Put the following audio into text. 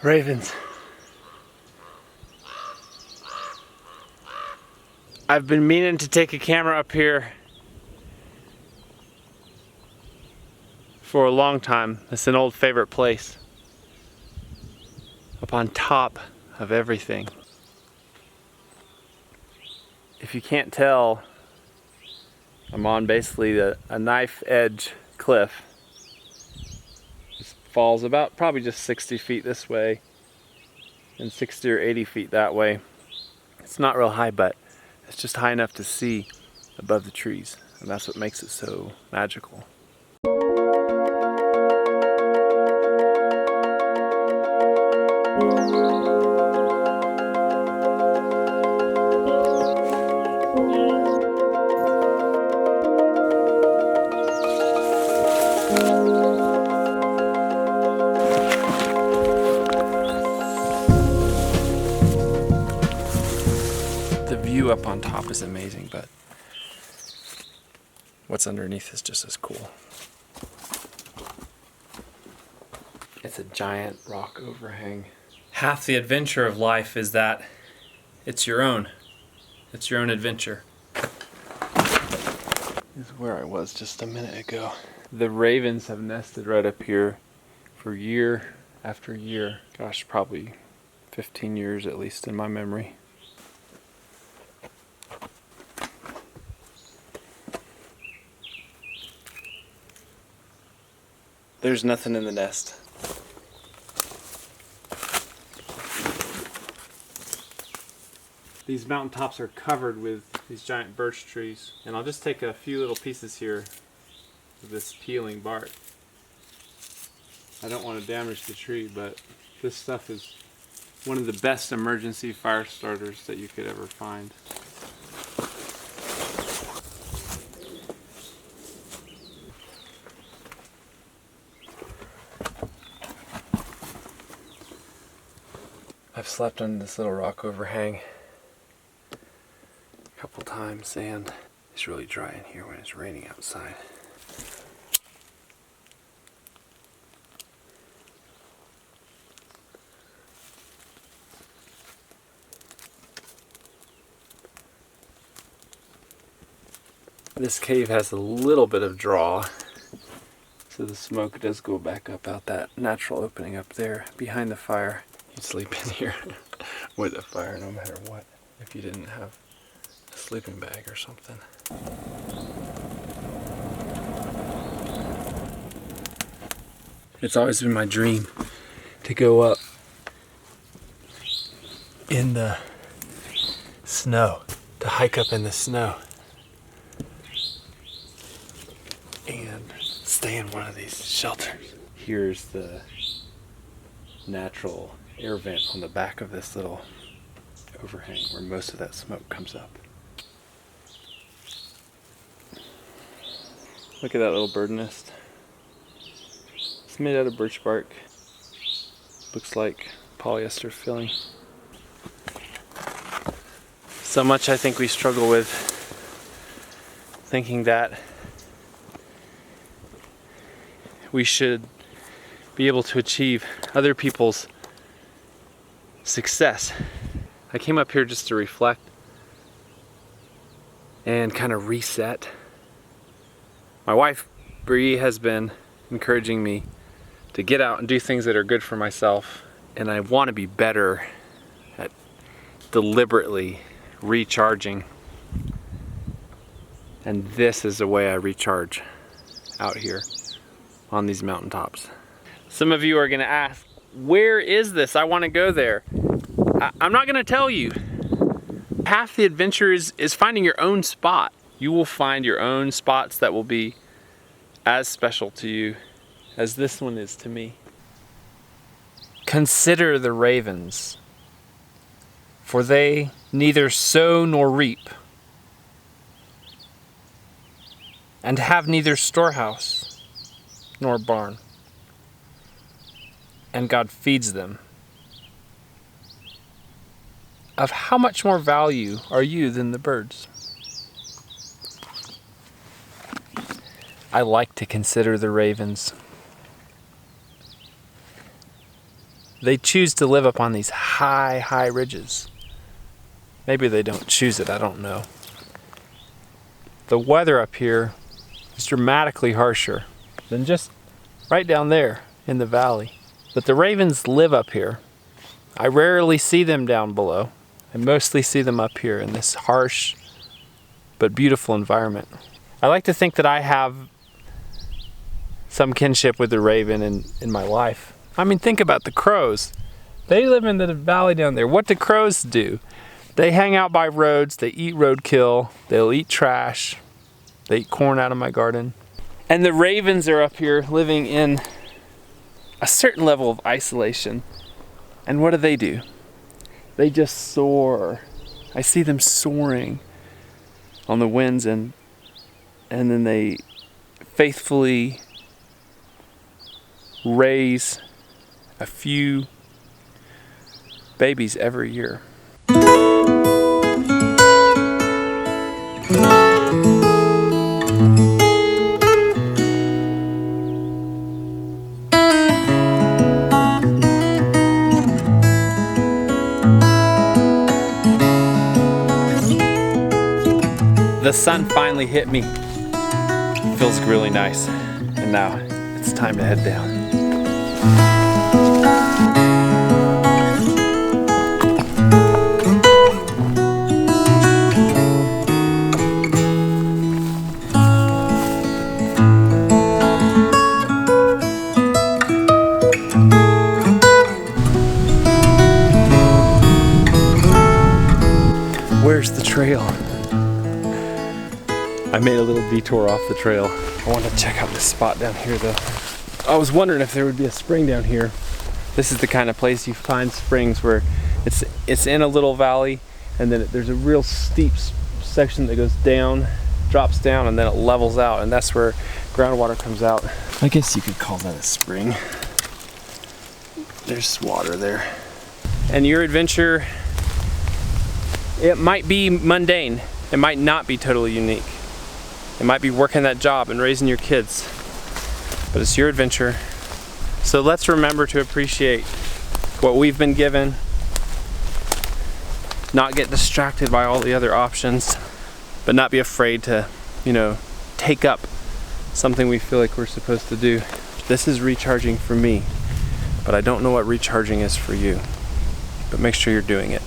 Ravens. I've been meaning to take a camera up here for a long time. It's an old favorite place. Up on top of everything. If you can't tell, I'm on basically a knife edge cliff. It falls about probably just 60 feet this way and 60 or 80 feet that way. It's not real high, but it's just high enough to see above the trees, and that's what makes it so magical. The view up on top is amazing, but what's underneath is just as cool. It's a giant rock overhang. Half the adventure of life is that it's your own. It's your own adventure. This is where I was just a minute ago. The ravens have nested right up here for year after year. Gosh, probably 15 years at least in my memory. There's nothing in the nest. These mountaintops are covered with these giant birch trees, and I'll just take a few little pieces here of this peeling bark. I don't want to damage the tree, but this stuff is one of the best emergency fire starters that you could ever find. I've slept on this little rock overhang a couple times, and it's really dry in here when it's raining outside. This cave has a little bit of draw, so the smoke does go back up out that natural opening up there behind the fire. You'd sleep in here with a fire no matter what if you didn't have a sleeping bag or something. It's always been my dream to go up in the snow, to hike up in the snow and stay in one of these shelters. Here's the natural air vent on the back of this little overhang where most of that smoke comes up. Look at that little bird nest. It's made out of birch bark. Looks like polyester filling. So much I think we struggle with thinking that we should be able to achieve other people's success. I came up here just to reflect and kind of reset. My wife, Bree, has been encouraging me to get out and do things that are good for myself, and I want to be better at deliberately recharging. And this is the way I recharge out here on these mountaintops. Some of you are going to ask, where is this? I want to go there. I'm not going to tell you. Half the adventure is finding your own spot. You will find your own spots that will be as special to you as this one is to me. Consider the ravens, for they neither sow nor reap, and have neither storehouse nor barn, and God feeds them. Of how much more value are you than the birds? I like to consider the ravens. they choose to live up on these high ridges. Maybe they don't choose it, I don't know. The weather up here is dramatically harsher than just right down there in the valley. But the ravens live up here. I rarely see them down below. I mostly see them up here in this harsh but beautiful environment. I like to think that I have some kinship with the raven in my life. I mean, think about the crows. They live in the valley down there. What do crows do? They hang out by roads, they eat roadkill, they'll eat trash, they eat corn out of my garden. And the ravens are up here living in a certain level of isolation. And what do? They just soar. I see them soaring on the winds, and then they faithfully raise a few babies every year. The sun finally hit me. It feels really nice. And now it's time to head down. Where's the trail? I made a little detour off the trail. I want to check out this spot down here though. I was wondering if there would be a spring down here. This is the kind of place you find springs where it's in a little valley, and then there's a real steep section that goes down, drops down, and then it levels out, and that's where groundwater comes out. I guess you could call that a spring. There's water there. And your adventure, it might be mundane. It might not be totally unique. It might be working that job and raising your kids, but it's your adventure. So let's remember to appreciate what we've been given, not get distracted by all the other options, but not be afraid to, take up something we feel like we're supposed to do. This is recharging for me, but I don't know what recharging is for you. But make sure you're doing it.